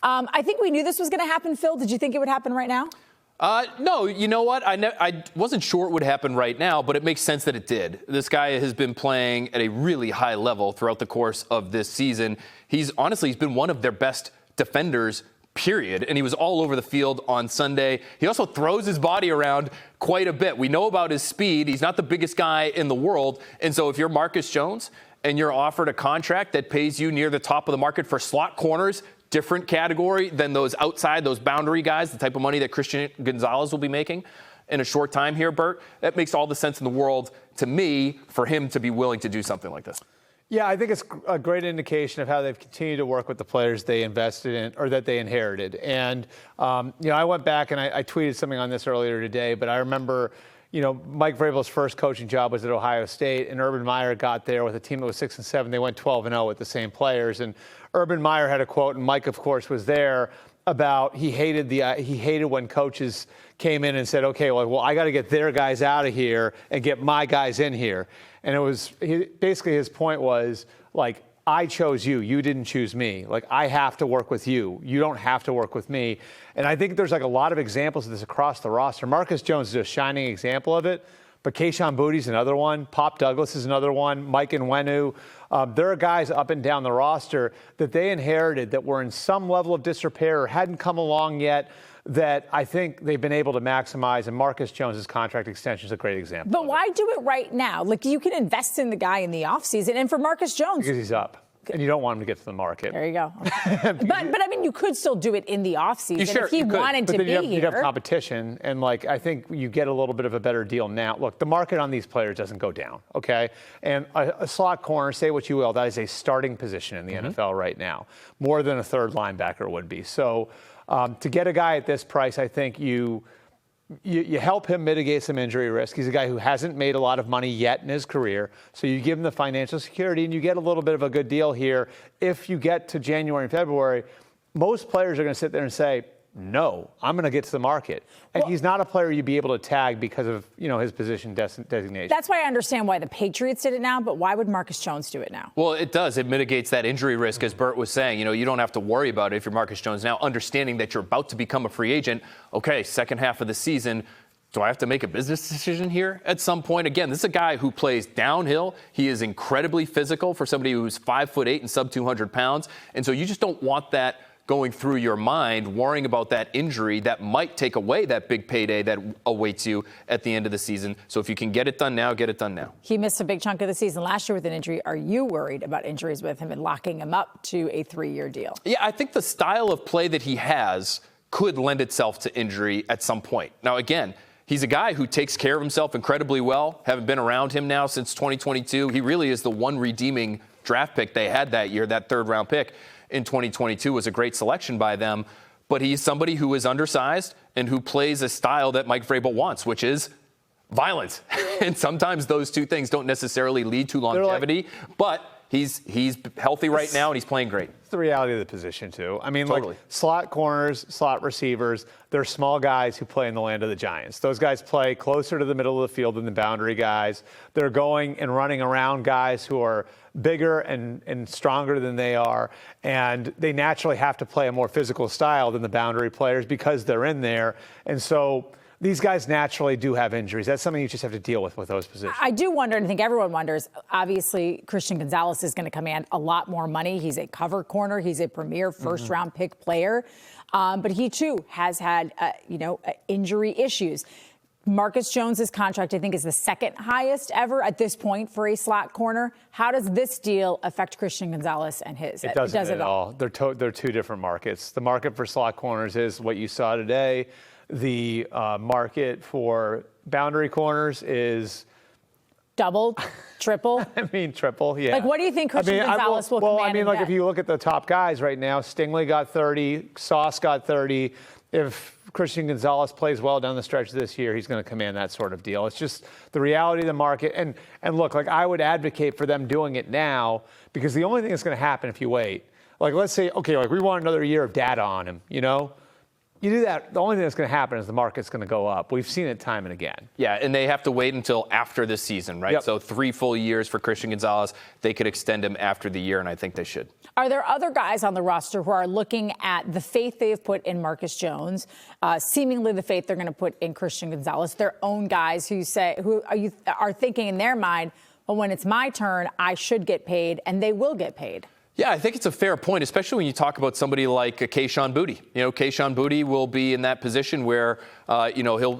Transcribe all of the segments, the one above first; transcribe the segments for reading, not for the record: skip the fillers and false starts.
I think we knew this was going to happen, Phil. Did you think it would happen right now? No, you know what? I wasn't sure it would happen right now, but it makes sense that it did. This guy has been playing at a really high level throughout the course of this season. He's been one of their best defenders, period. And he was all over the field on Sunday. He also throws his body around quite a bit. We know about his speed. He's not the biggest guy in the world. And so if you're Marcus Jones and you're offered a contract that pays you near the top of the market for slot corners, different category than those outside, those boundary guys, the type of money that Christian Gonzalez will be making in a short time here, Bert, that makes all the sense in the world to me for him to be willing to do something like this. Yeah, I think it's a great indication of how they've continued to work with the players they invested in or that they inherited. And, I went back and I tweeted something on this earlier today, but I remember, Mike Vrabel's first coaching job was at Ohio State, and Urban Meyer got there with a team that was 6-7. They went 12-0 with the same players. And Urban Meyer had a quote, and Mike, of course, was there about he hated when coaches came in and said, okay, well, I got to get their guys out of here and get my guys in here. And basically his point was, like, I chose you. You didn't choose me. Like, I have to work with you. You don't have to work with me. And I think there's, like, a lot of examples of this across the roster. Marcus Jones is a shining example of it. But Kayshon Boutte's another one. Pop Douglas is another one. Mike Nwenu. There are guys up and down the roster that they inherited that were in some level of disrepair or hadn't come along yet that I think they've been able to maximize. And Marcus Jones' contract extension is a great example. But why do it right now? Like, you can invest in the guy in the offseason. And for Marcus Jones. Because he's up. And you don't want him to get to the market. There you go. but I mean, you could still do it in the offseason if he wanted to be here. You'd have competition, and I think you get a little bit of a better deal now. Look, the market on these players doesn't go down, okay? And a slot corner, say what you will, that is a starting position in the NFL right now, more than a third linebacker would be. So to get a guy at this price, I think you help him mitigate some injury risk. He's a guy who hasn't made a lot of money yet in his career. So you give him the financial security and you get a little bit of a good deal here. If you get to January and February, most players are going to sit there and say, no, I'm going to get to the market. And he's not a player you'd be able to tag because of, his position designation. That's why I understand why the Patriots did it now, but why would Marcus Jones do it now? Well, it does. It mitigates that injury risk, as Bert was saying. You don't have to worry about it if you're Marcus Jones now, understanding that you're about to become a free agent. Okay, second half of the season, do I have to make a business decision here at some point? Again, this is a guy who plays downhill. He is incredibly physical for somebody who's 5'8" and sub 200 pounds. And so you just don't want that going through your mind, worrying about that injury that might take away that big payday that awaits you at the end of the season. So if you can get it done now, get it done now. He missed a big chunk of the season last year with an injury. Are you worried about injuries with him and locking him up to a 3-year deal? Yeah, I think the style of play that he has could lend itself to injury at some point. Now, again, he's a guy who takes care of himself incredibly well. Haven't been around him now since 2022. He really is the one redeeming draft pick they had that year, that third-round pick in 2022 was a great selection by them, but he's somebody who is undersized and who plays a style that Mike Vrabel wants, which is violence. And sometimes those two things don't necessarily lead to longevity, but he's healthy right now and he's playing great. It's the reality of the position, too. I mean, totally. Like slot corners, slot receivers, they're small guys who play in the land of the giants. Those guys play closer to the middle of the field than the boundary guys. They're going and running around guys who are bigger and stronger than they are, and they naturally have to play a more physical style than the boundary players because they're in there. And so these guys naturally do have injuries. That's something you just have to deal with those positions. I do wonder, and I think everyone wonders, obviously Christian Gonzalez is going to command a lot more money. He's a cover corner. He's a premier first-round pick player. But he, too, has had, injury issues. Marcus Jones's contract, I think, is the second highest ever at this point for a slot corner. How does this deal affect Christian Gonzalez and his? It doesn't at all. They're two different markets. The market for slot corners is what you saw today. The market for boundary corners is double, triple. I mean, triple. Yeah. Like, what do you think Christian Gonzalez will command? Well, I mean, like, if you look at the top guys right now, Stingley got 30, Sauce got 30. If Christian Gonzalez plays well down the stretch this year, he's going to command that sort of deal. It's just the reality of the market. And look, like, I would advocate for them doing it now, because the only thing that's going to happen if you wait, like, let's say, okay, like, we want another year of data on him, You do that, the only thing that's going to happen is the market's going to go up. We've seen it time and again. Yeah, and they have to wait until after this season, right? Yep. So 3 full years for Christian Gonzalez. They could extend him after the year, and I think they should. Are there other guys on the roster who are looking at the faith they've put in Marcus Jones, seemingly the faith they're going to put in Christian Gonzalez, their own guys who are thinking in their mind, well, when it's my turn, I should get paid, and they will get paid? Yeah, I think it's a fair point, especially when you talk about somebody like Kayshon Boutte. Kayshon Boutte will be in that position where,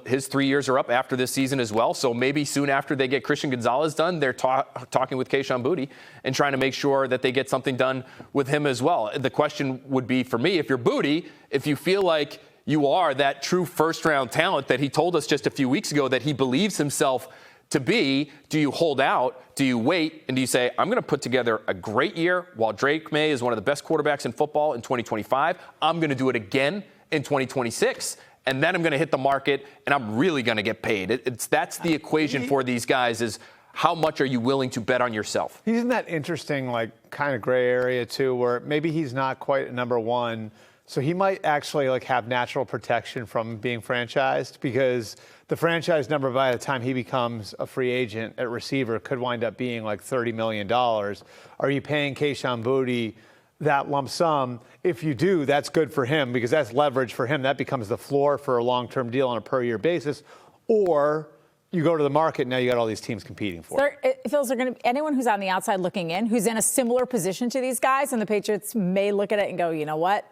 his 3 years are up after this season as well. So maybe soon after they get Christian Gonzalez done, they're talking with Kayshon Boutte and trying to make sure that they get something done with him as well. The question would be for me, if you're Boutte, if you feel like you are that true first-round talent that he told us just a few weeks ago that he believes himself to be, do you hold out? Do you wait? And do you say, I'm going to put together a great year while Drake May is one of the best quarterbacks in football in 2025. I'm going to do it again in 2026. And then I'm going to hit the market and I'm really going to get paid. That's the equation for these guys is how much are you willing to bet on yourself? He's in that interesting, kind of gray area, too, where maybe he's not quite a number one. So he might actually have natural protection from being franchised because the franchise number by the time he becomes a free agent at receiver could wind up being $30 million. Are you paying Kayshon Boutte that lump sum? If you do, that's good for him because that's leverage for him. That becomes the floor for a long-term deal on a per-year basis. Or you go to the market, now you got all these teams competing for it. It feels like anyone who's on the outside looking in, who's in a similar position to these guys, and the Patriots may look at it and go, you know what?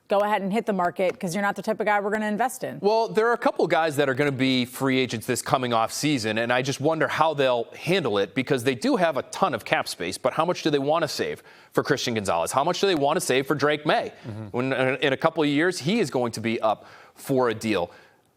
Go ahead and hit the market because you're not the type of guy we're going to invest in. Well, there are a couple guys that are going to be free agents this coming off season, and I just wonder how they'll handle it because they do have a ton of cap space, but how much do they want to save for Christian Gonzalez? How much do they want to save for Drake May? When in a couple of years, he is going to be up for a deal.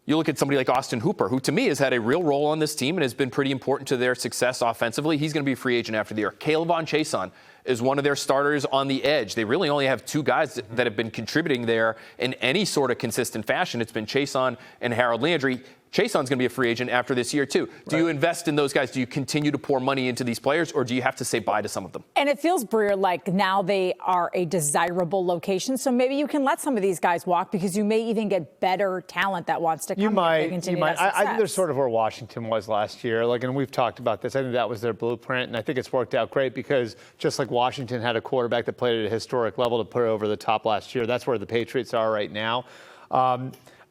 You look at somebody like Austin Hooper, who to me has had a real role on this team and has been pretty important to their success offensively. He's going to be a free agent after the year. Kayvon Chaisson is one of their starters on the edge. They really only have 2 guys that have been contributing there in any sort of consistent fashion. It's been Chaisson and Harold Landry. Chaisson's going to be a free agent after this year, too. Do you invest in those guys? Do you continue to pour money into these players, or do you have to say bye to some of them? And it feels, Breer, like now they are a desirable location. So maybe you can let some of these guys walk because you may even get better talent that wants to come. You might. I think they're sort of where Washington was last year. And we've talked about this. I think that was their blueprint, and I think it's worked out great because just like Washington had a quarterback that played at a historic level to put it over the top last year, that's where the Patriots are right now.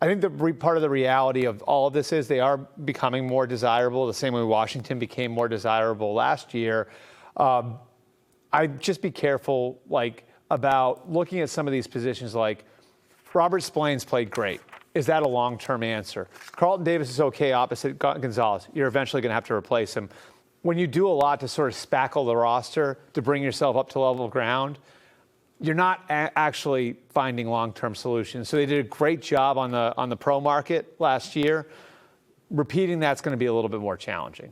I think part of the reality of all of this is they are becoming more desirable, the same way Washington became more desirable last year. I'd just be careful, about looking at some of these positions. Robert Spillane's played great. Is that a long-term answer? Carlton Davis is okay opposite Gonzalez. You're eventually going to have to replace him. When you do a lot to sort of spackle the roster to bring yourself up to level ground, you're not actually finding long-term solutions. So they did a great job on the pro market last year. Repeating that's going to be a little bit more challenging.